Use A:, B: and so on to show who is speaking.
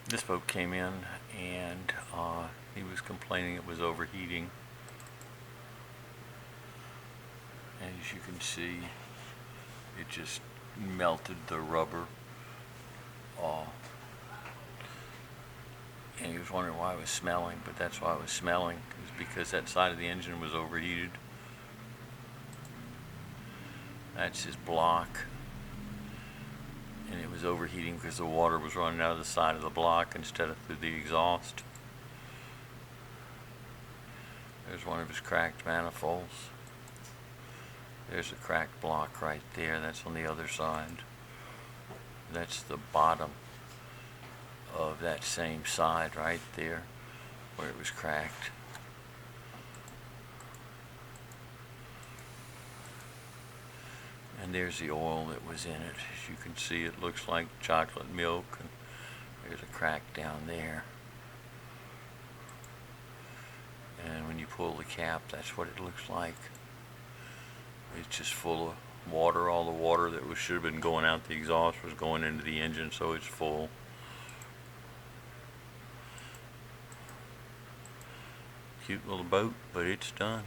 A: This boat came in and he was complaining it was overheating. As you can see, it just melted the rubber. And he was wondering why it was smelling, but that's why it was smelling. It was because that side of the engine was overheated. That's his block. And it was overheating because the water was running out of the side of the block instead of through the exhaust. There's one of his cracked manifolds. There's a cracked block right there. That's on the other side. That's the bottom of that same side right there where it was cracked. And there's the oil that was in it. As you can see, it looks like chocolate milk, and there's a crack down there. And when you pull the cap, that's what it looks like. It's just full of water. All the water that should have been going out the exhaust was going into the engine, so it's full. Cute little boat, but it's done.